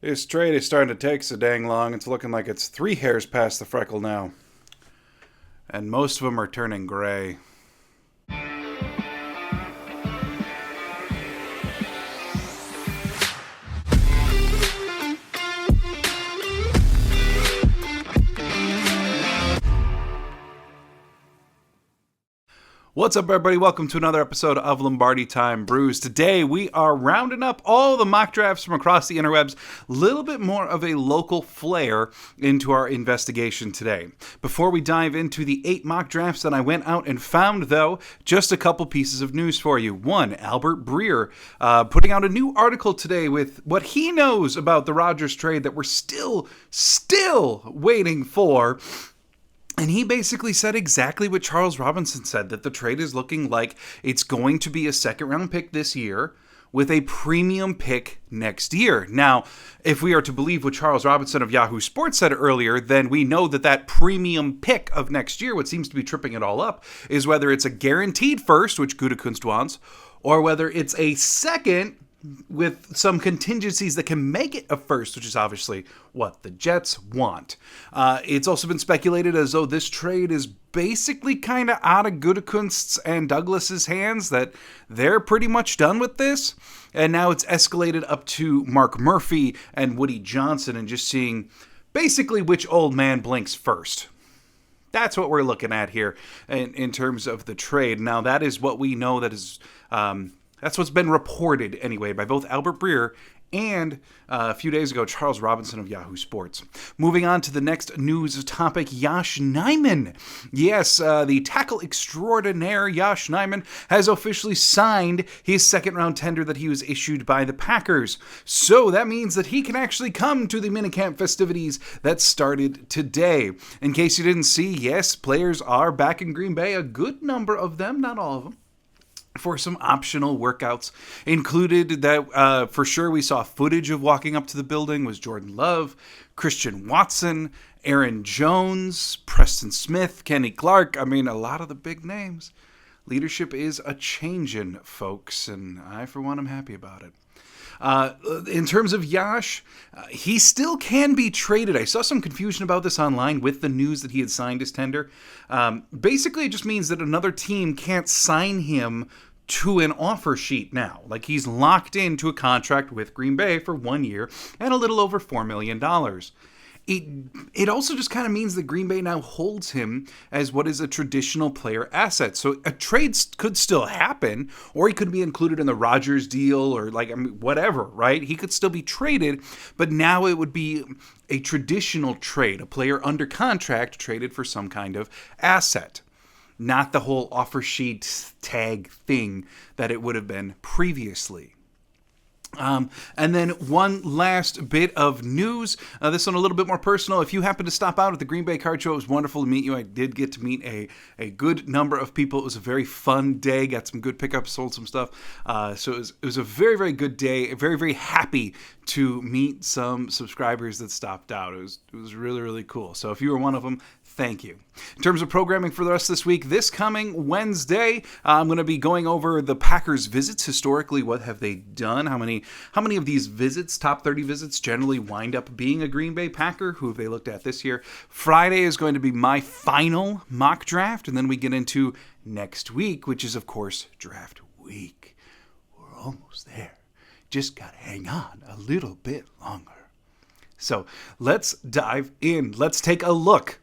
This trade is starting to take so dang long, it's looking like it's 3 hairs past the freckle now. And most of them are turning gray. What's up, everybody? Welcome to another episode of Lombardi Time Brews. Today, we are rounding up all the mock drafts from across the interwebs, a little bit more of a local flair into our investigation today. Before we dive into the 8 mock drafts that I went out and found, though, just a couple pieces of news for you. One, Albert Breer putting out a new article today with what he knows about the Rodgers trade that we're still waiting for. And he basically said exactly what Charles Robinson said, that the trade is looking like it's going to be a second-round pick this year with a premium pick next year. Now, if we are to believe what Charles Robinson of Yahoo Sports said earlier, then we know that that premium pick of next year, what seems to be tripping it all up, is whether it's a guaranteed first, which Gutekunst wants, or whether it's a second with some contingencies that can make it a first, which is obviously what the Jets want. It's also been speculated as though this trade is basically kind of out of Gutekunst's and Douglas's hands, that they're pretty much done with this. And now it's escalated up to Mark Murphy and Woody Johnson and just seeing basically which old man blinks first. That's what we're looking at here in terms of the trade. Now, that is what we know that is... That's what's been reported, anyway, by both Albert Breer and a few days ago, Charles Robinson of Yahoo Sports. Moving on to the next news topic, Yash Nyman. Yes, the tackle extraordinaire Yash Nyman has officially signed his second-round tender that he was issued by the Packers. So that means that he can actually come to the minicamp festivities that started today. In case you didn't see, yes, players are back in Green Bay, a good number of them, not all of them, for some optional workouts. Included that for sure we saw footage of walking up to the building was Jordan Love, Christian Watson, Aaron Jones, Preston Smith, Kenny Clark. I mean, a lot of the big names. Leadership is a changin', folks, and I, for one, am happy about it. In terms of Yash, he still can be traded. I saw some confusion about this online with the news that he had signed his tender. Basically, it just means that another team can't sign him to an offer sheet now. Like, he's locked into a contract with Green Bay for 1 year and a little over $4 million. It also just kind of means that Green Bay now holds him as what is a traditional player asset. So a trade could still happen, or he could be included in the Rodgers deal, or whatever, right? He could still be traded, but now it would be a traditional trade, a player under contract traded for some kind of asset, not the whole offer sheet tag thing that it would have been previously. And then one last bit of news, this one a little bit more personal. If you happen to stop out at the Green Bay Card Show, it was wonderful to meet you. I did get to meet a good number of people. It was a very fun day, got some good pickups, sold some stuff. So it was a very, very good day. Very, very happy to meet some subscribers that stopped out. It was really, really cool. So if you were one of them, thank you. In terms of programming for the rest of this week, this coming Wednesday, I'm going to be going over the Packers' visits. Historically, what have they done? How many of these visits, top 30 visits, generally wind up being a Green Bay Packer? Who have they looked at this year? Friday is going to be my final mock draft, and then we get into next week, which is, of course, draft week. We're almost there. Just got to hang on a little bit longer. So let's dive in. Let's take a look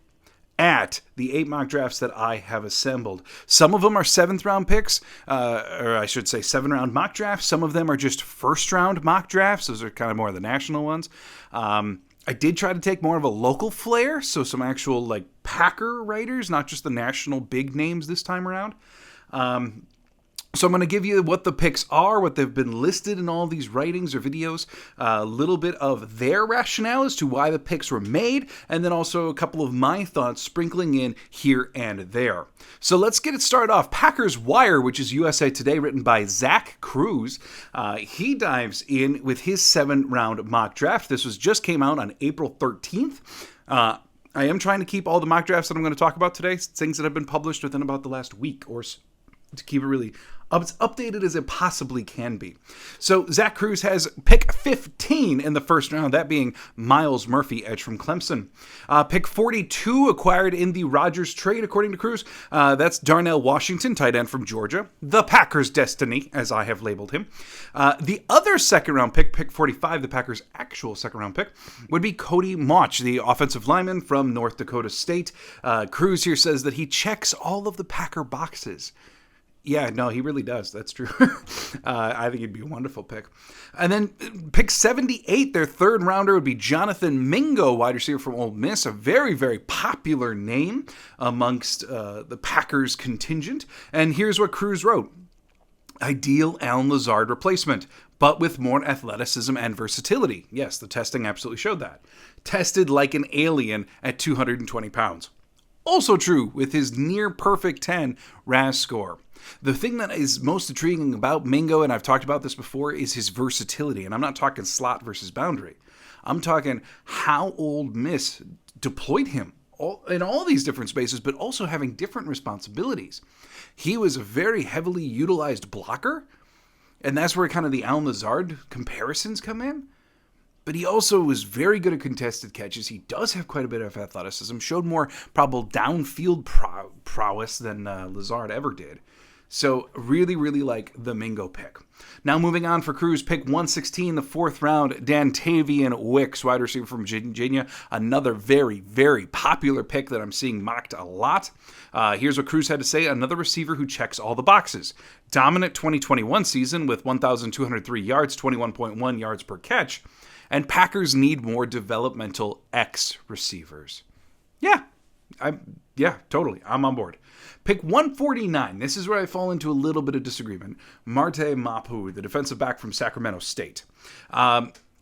at the 8 mock drafts that I have assembled. Some of them are 7th-round picks, or I should say 7-round mock drafts. Some of them are just 1st-round mock drafts. Those are kind of more of the national ones. I did try to take more of a local flair, so some actual Packer writers, not just the national big names this time around. So I'm going to give you what the picks are, what they've been listed in all these writings or videos, a little bit of their rationale as to why the picks were made, and then also a couple of my thoughts sprinkling in here and there. So let's get it started off. Packers Wire, which is USA Today, written by Zach Cruz. He dives in with his 7-round mock draft. This just came out on April 13th. I am trying to keep all the mock drafts that I'm going to talk about today, things that have been published within about the last week or so, to keep it really as updated as it possibly can be. So Zach Cruz has pick 15 in the first round, that being Miles Murphy, edge from Clemson. Pick 42 acquired in the Rodgers trade, according to Cruz. That's Darnell Washington, tight end from Georgia. The Packers' destiny, as I have labeled him. The other second-round pick, pick 45, the Packers' actual second-round pick, would be Cody Mauch, the offensive lineman from North Dakota State. Cruz here says that he checks all of the Packer boxes. Yeah, no, he really does. That's true. I think he'd be a wonderful pick. And then pick 78, their third rounder would be Jonathan Mingo, wide receiver from Ole Miss, a very, very popular name amongst the Packers contingent. And here's what Cruz wrote. Ideal Allen Lazard replacement, but with more athleticism and versatility. Yes, the testing absolutely showed that. Tested like an alien at 220 pounds. Also true with his near perfect 10 RAS score. The thing that is most intriguing about Mingo, and I've talked about this before, is his versatility. And I'm not talking slot versus boundary. I'm talking how Ole Miss deployed him in all these different spaces, but also having different responsibilities. He was a very heavily utilized blocker, and that's where kind of the Allen Lazard comparisons come in. But he also was very good at contested catches. He does have quite a bit of athleticism, showed more probable downfield prowess than Lazard ever did. So really, really like the Mingo pick. Now moving on for Cruz, pick 116, the fourth round, Dantavian Wicks, wide receiver from Virginia. Another very, very popular pick that I'm seeing mocked a lot. Here's what Cruz had to say. Another receiver who checks all the boxes. Dominant 2021 season with 1,203 yards, 21.1 yards per catch. And Packers need more developmental X receivers. Yeah, totally. I'm on board. Pick 149. This is where I fall into a little bit of disagreement. Marte Mapu, the defensive back from Sacramento State.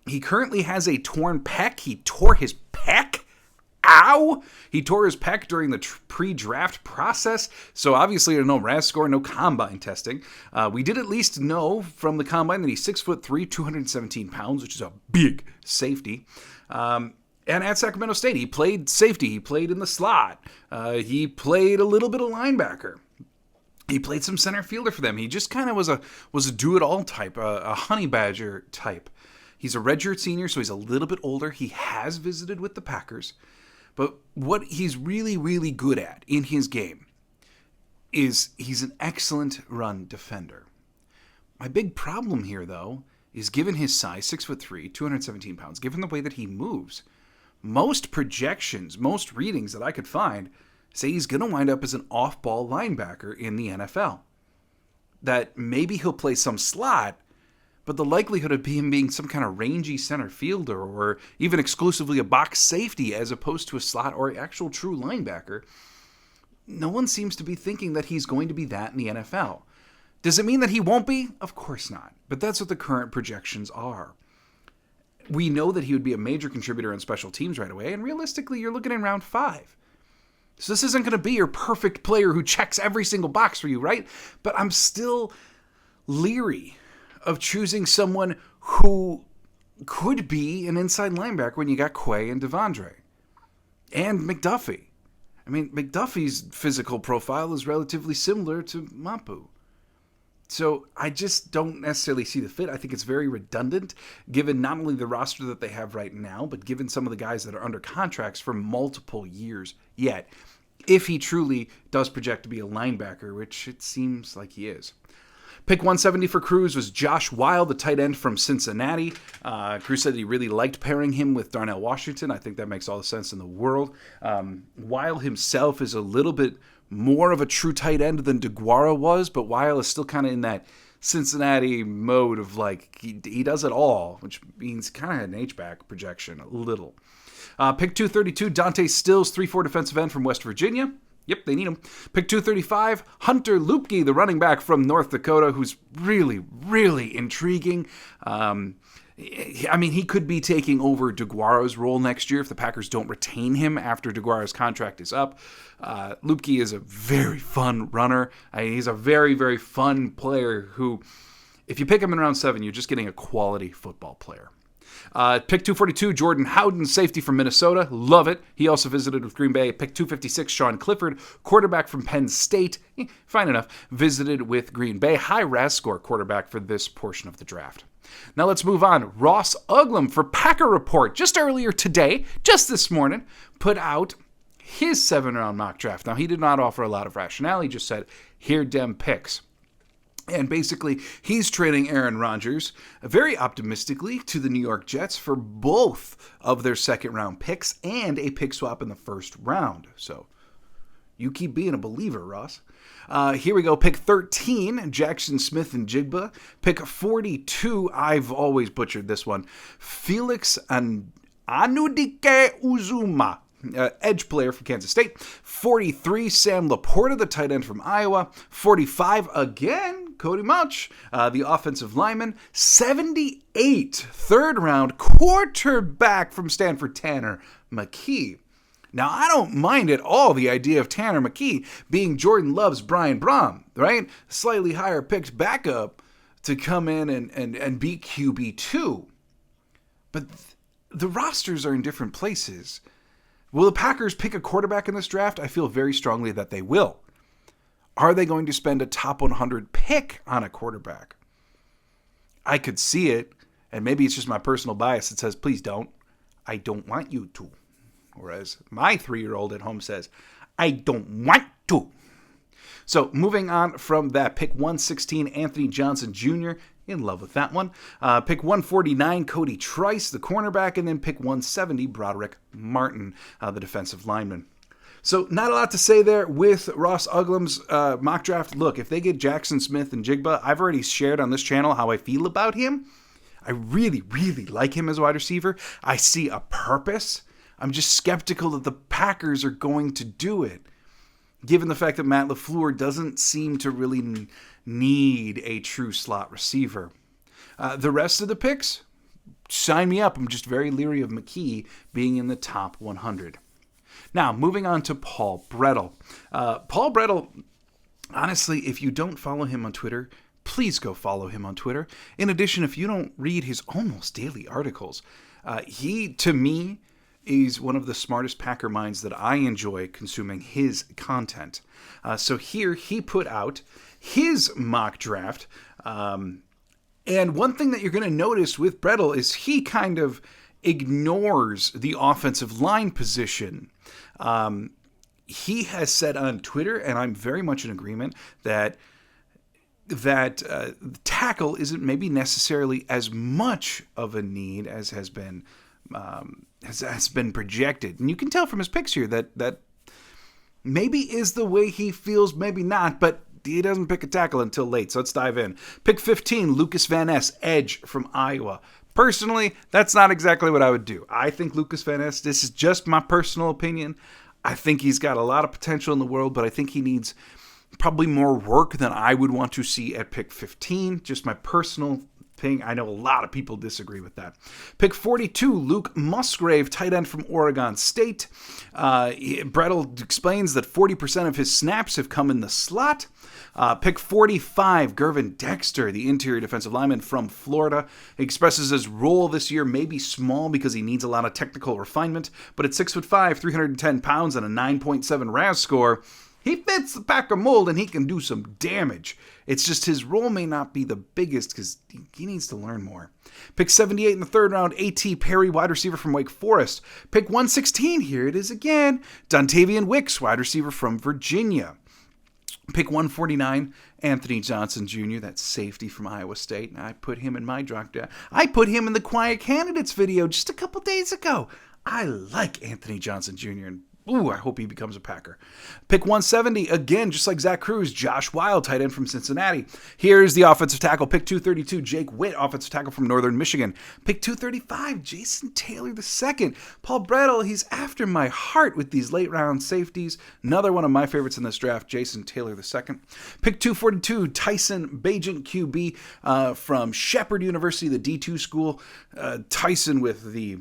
He currently has a torn pec. He tore his pec. Ow! He tore his pec during the pre-draft process. So obviously no RAS score, no combine testing. We did at least know from the combine that he's 6'3", 217 pounds, which is a big safety. And at Sacramento State, he played safety. He played in the slot. He played a little bit of linebacker. He played some center fielder for them. He just kind of was a do-it-all type, a honey badger type. He's a redshirt senior, so he's a little bit older. He has visited with the Packers. But what he's really, really good at in his game is he's an excellent run defender. My big problem here, though, is given his size, 6'3", 217 pounds, given the way that he moves, most projections, most readings that I could find say he's going to wind up as an off-ball linebacker in the NFL. That maybe he'll play some slot, but the likelihood of him being some kind of rangy center fielder or even exclusively a box safety as opposed to a slot or actual true linebacker, no one seems to be thinking that he's going to be that in the NFL. Does it mean that he won't be? Of course not. But that's what the current projections are. We know that he would be a major contributor on special teams right away, and realistically, you're looking in round 5. So this isn't going to be your perfect player who checks every single box for you, right? But I'm still leery of choosing someone who could be an inside linebacker when you got Quay and Devondre. And McDuffie. I mean, McDuffie's physical profile is relatively similar to Mapu. So I just don't necessarily see the fit. I think it's very redundant, given not only the roster that they have right now, but given some of the guys that are under contracts for multiple years yet, if he truly does project to be a linebacker, which it seems like he is. Pick 170 for Cruz was Josh Weil, the tight end from Cincinnati. Cruz said he really liked pairing him with Darnell Washington. I think that makes all the sense in the world. Weil himself is a little bit more of a true tight end than DeGuara was, but Weil is still kind of in that Cincinnati mode of like, he does it all, which means kind of an H-back projection, a little. Pick 232, Dante Stills, 3-4 defensive end from West Virginia. Yep, they need him. Pick 235, Hunter Lupke, the running back from North Dakota, who's really, really intriguing. I mean, he could be taking over DeGuara's role next year if the Packers don't retain him after DeGuara's contract is up. Lupke is a very fun runner. He's a very, very fun player who, if you pick him in round 7, you're just getting a quality football player. Pick 242, Jordan Howden, safety from Minnesota. Love it. He also visited with Green Bay. Pick 256, Sean Clifford, quarterback from Penn State. Fine enough. Visited with Green Bay. High RAS score quarterback for this portion of the draft. Now let's move on. Ross Uglum for Packer Report just earlier today, just this morning, put out his 7-round mock draft. Now, he did not offer a lot of rationale. He just said, here dem picks. And basically, he's trading Aaron Rodgers very optimistically to the New York Jets for both of their second-round picks and a pick swap in the first round. So, you keep being a believer, Ross. Here we go. Pick 13, Jackson Smith and Jigba. Pick 42, I've always butchered this one, Felix Anudike Uzuma. Edge player from Kansas State. 43, Sam Laporta, the tight end from Iowa. 45, again, Cody Mauch, the offensive lineman. 78, third-round quarterback from Stanford, Tanner McKee. Now, I don't mind at all the idea of Tanner McKee being Jordan Love's Brian Brom, right? Slightly higher picked backup to come in and be QB2. But the rosters are in different places. Will the Packers pick a quarterback in this draft? I feel very strongly that they will. Are they going to spend a top 100 pick on a quarterback? I could see it, and maybe it's just my personal bias that says, please don't. I don't want you to. Or as my 3-year-old at home says, I don't want to. So moving on from that, pick 116, Anthony Johnson Jr., in love with that one. Pick 149, Cody Trice, the cornerback, and then pick 170, Broderick Martin, the defensive lineman. So not a lot to say there with Ross Uglum's mock draft. Look, if they get Jackson Smith and Jigba, I've already shared on this channel how I feel about him. I really, really like him as a wide receiver. I see a purpose. I'm just skeptical that the Packers are going to do it, given the fact that Matt LaFleur doesn't seem to really need a true slot receiver. The rest of the picks, sign me up. I'm just very leery of McKee being in the top 100. Now, moving on to Paul Bretl. Paul Bretl, honestly, if you don't follow him on Twitter, please go follow him on Twitter. In addition, if you don't read his almost daily articles, he, to me, is one of the smartest Packer minds that I enjoy consuming his content. So here he put out his mock draft. And one thing that you're going to notice with Bretl is he kind of ignores the offensive line position. He has said on Twitter, and I'm very much in agreement, that tackle isn't maybe necessarily as much of a need as has been projected. And you can tell from his picks here that maybe is the way he feels, maybe not, but he doesn't pick a tackle until late. So let's dive in. Pick 15, Lucas Van Ness, edge from Iowa. Personally, that's not exactly what I would do. I think Lucas Van Ness, this is just my personal opinion, I think he's got a lot of potential in the world, but I think he needs probably more work than I would want to see at pick 15. Just my personal thing. I know a lot of people disagree with that. Pick 42, Luke Musgrave, tight end from Oregon State. Bretl explains that 40% of his snaps have come in the slot. Pick 45, Gervin Dexter, the interior defensive lineman from Florida. He expresses his role this year may be small because he needs a lot of technical refinement, but at 6'5", 310 pounds, and a 9.7 RAS score, he fits the Packer mold and he can do some damage. It's just his role may not be the biggest because he needs to learn more. Pick 78 in the third round, A.T. Perry, wide receiver from Wake Forest. Pick 116, here it is again, Dontavian Wicks, wide receiver from Virginia. Pick 149, Anthony Johnson Jr., that safety from Iowa State. I put him in my draft. I put him in the Quiet Candidates video just a couple days ago. I like Anthony Johnson Jr., and I hope he becomes a Packer. Pick 170, again, just like Zach Cruz, Josh Wild, tight end from Cincinnati. Here's the offensive tackle. Pick 232, Jake Witt, offensive tackle from Northern Michigan. Pick 235, Jason Taylor II. Paul Bretl, he's after my heart with these late-round safeties. Another one of my favorites in this draft, Jason Taylor II. Pick 242, Tyson Bagent, QB from Shepherd University, the D2 school. Tyson with the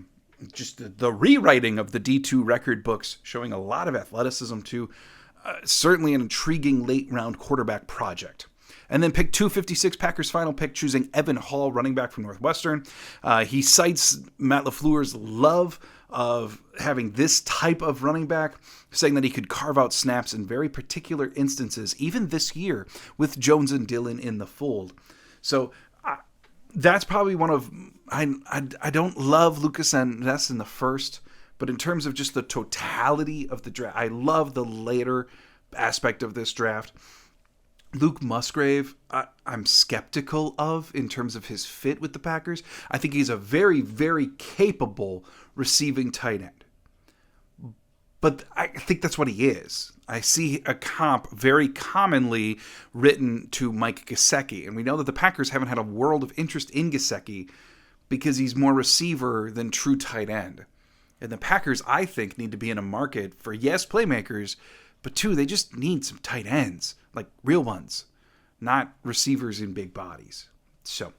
rewriting of the D2 record books, showing a lot of athleticism too. Certainly an intriguing late-round quarterback project. And then pick 256, Packers final pick, choosing Evan Hall, running back from Northwestern. He cites Matt LaFleur's love of having this type of running back, saying that he could carve out snaps in very particular instances, even this year, with Jones and Dillon in the fold. So that's probably one of... I don't love Lucas Ness in the first, but in terms of just the totality of the draft, I love the later aspect of this draft. Luke Musgrave, I'm skeptical of in terms of his fit with the Packers. I think he's a very, very capable receiving tight end. But I think that's what he is. I see a comp very commonly written to Mike Gesicki. And we know that the Packers haven't had a world of interest in Gesicki because he's more receiver than true tight end. And the Packers, I think, need to be in a market for, yes, playmakers, but two, they just need some tight ends, like real ones, not receivers in big bodies. So,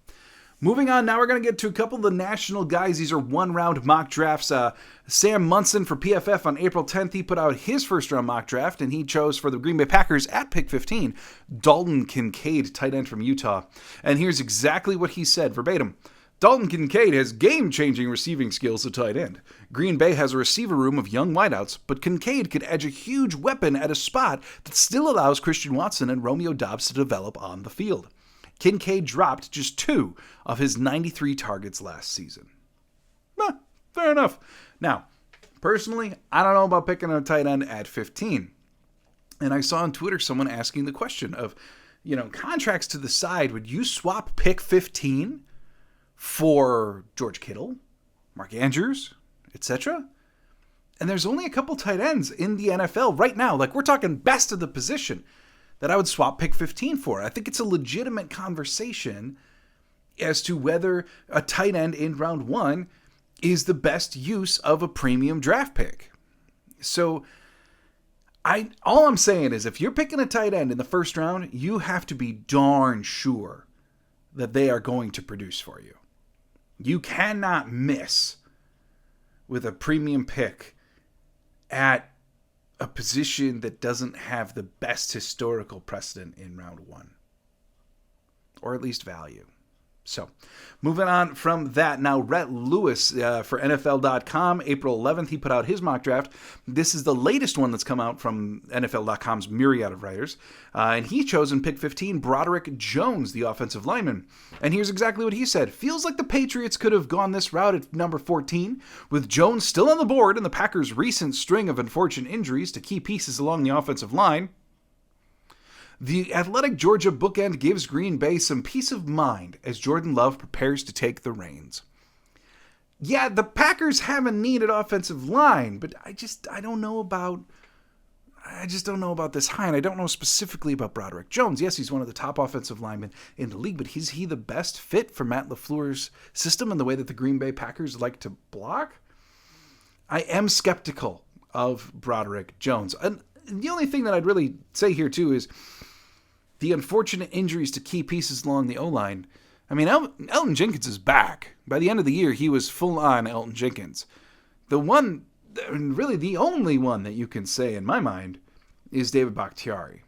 moving on, now we're going to get to a couple of the national guys. These are one-round mock drafts. Sam Munson for PFF on April 10th, he put out his first-round mock draft, and he chose for the Green Bay Packers at pick 15, Dalton Kincaid, tight end from Utah. And here's exactly what he said, verbatim. Dalton Kincaid has game-changing receiving skills at tight end. Green Bay has a receiver room of young wideouts, but Kincaid could edge a huge weapon at a spot that still allows Christian Watson and Romeo Doubs to develop on the field. Kincaid dropped just 2 of his 93 targets last season. Fair enough. Now, personally, I don't know about picking a tight end at 15. And I saw on Twitter someone asking the question of, contracts to the side, would you swap pick 15 for George Kittle, Mark Andrews, etc.? And there's only a couple tight ends in the NFL right now. Like, we're talking best of the position that I would swap pick 15 for. I think it's a legitimate conversation as to whether a tight end in round 1 is the best use of a premium draft pick. So all I'm saying is, if you're picking a tight end in the first round, you have to be darn sure that they are going to produce for you. You cannot miss with a premium pick at a position that doesn't have the best historical precedent in round 1, or at least value. So, moving on from that, now Rhett Lewis for NFL.com, April 11th, he put out his mock draft. This is the latest one that's come out from NFL.com's myriad of writers. And he chose in pick 15 Broderick Jones, the offensive lineman. And here's exactly what he said. Feels like the Patriots could have gone this route at number 14, with Jones still on the board and the Packers' recent string of unfortunate injuries to key pieces along the offensive line. The athletic Georgia bookend gives Green Bay some peace of mind as Jordan Love prepares to take the reins. Yeah, the Packers have a needed offensive line, but I don't know about this high, and I don't know specifically about Broderick Jones. Yes, he's one of the top offensive linemen in the league, but is he the best fit for Matt LaFleur's system and the way that the Green Bay Packers like to block? I am skeptical of Broderick Jones. And the only thing that I'd really say here, too, is the unfortunate injuries to key pieces along the O-line. I mean, Elton Jenkins is back. By the end of the year, he was full-on Elton Jenkins. The only one that you can say, in my mind, is David Bakhtiari.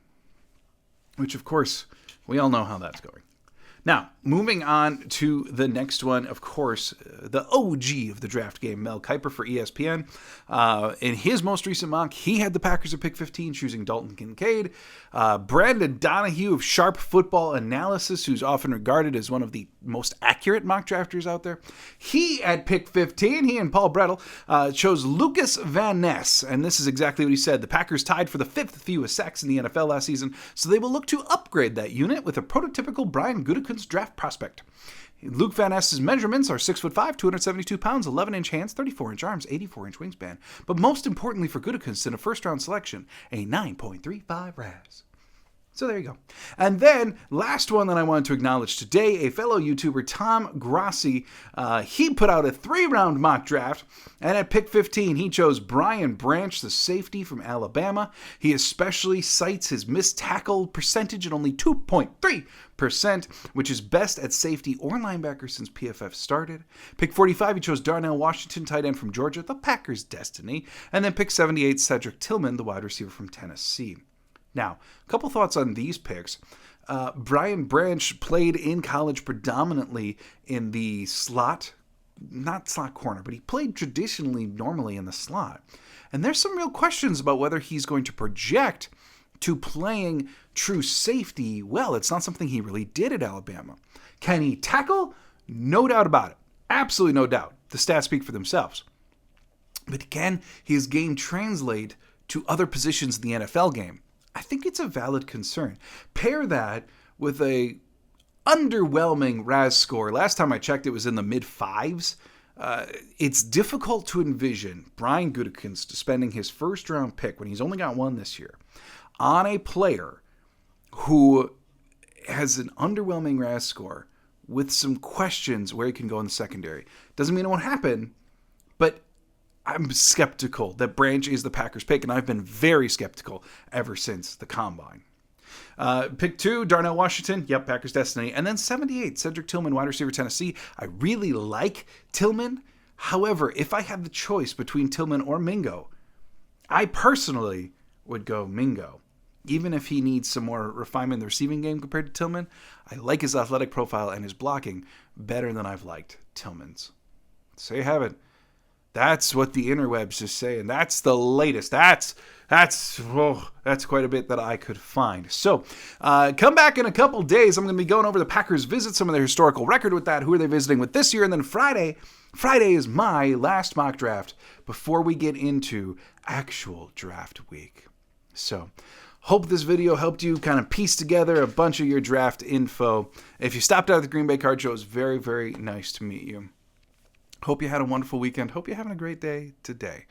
Which, of course, we all know how that's going. Now, moving on to the next one, of course, the OG of the draft game, Mel Kiper for ESPN. In his most recent mock, he had the Packers at pick 15, choosing Dalton Kincaid. Brandon Donahue of Sharp Football Analysis, who's often regarded as one of the most accurate mock drafters out there. He, at pick 15, he and Paul Bretl, chose Lucas Van Ness. And this is exactly what he said. The Packers tied for the 5th fewest sacks in the NFL last season, so they will look to upgrade that unit with a prototypical Brian Gutekunst draft prospect. Luke Van Ness's measurements are 6'5", 272 pounds, 11-inch hands, 34-inch arms, 84-inch wingspan. But most importantly for Gutekunst in a first-round selection, a 9.35 RAS. So there you go. And then, last one that I wanted to acknowledge today, a fellow YouTuber, Tom Grassi, he put out a 3-round mock draft, and at pick 15, he chose Brian Branch, the safety from Alabama. He especially cites his missed tackle percentage at only 2.3%, which is best at safety or linebacker since PFF started. Pick 45, he chose Darnell Washington, tight end from Georgia, the Packers' destiny. And then pick 78, Cedric Tillman, the wide receiver from Tennessee. Now, a couple thoughts on these picks. Brian Branch played in college predominantly in the slot, not slot corner, but he played traditionally normally in the slot. And there's some real questions about whether he's going to project to playing true safety well. It's not something he really did at Alabama. Can he tackle? No doubt about it. Absolutely no doubt. The stats speak for themselves. But can his game translate to other positions in the NFL game? I think it's a valid concern. Pair that with a underwhelming RAS score. Last time I checked, it was in the mid-5s. It's difficult to envision Brian Gutekunst spending his first-round pick, when he's only got one this year, on a player who has an underwhelming RAS score with some questions where he can go in the secondary. Doesn't mean it won't happen, but I'm skeptical that Branch is the Packers pick, and I've been very skeptical ever since the Combine. Pick 2, Darnell Washington. Yep, Packers destiny. And then 78, Cedric Tillman, wide receiver, Tennessee. I really like Tillman. However, if I had the choice between Tillman or Mingo, I personally would go Mingo. Even if he needs some more refinement in the receiving game compared to Tillman, I like his athletic profile and his blocking better than I've liked Tillman's. So you have it. That's what the interwebs is saying. That's the latest. That's quite a bit that I could find. So come back in a couple days. I'm going to be going over the Packers, visit some of their historical record with that. Who are they visiting with this year? And then Friday is my last mock draft before we get into actual draft week. So hope this video helped you kind of piece together a bunch of your draft info. If you stopped out at the Green Bay Card Show, it was very, very nice to meet you. Hope you had a wonderful weekend. Hope you're having a great day today.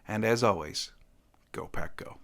And as always, go Pack Go.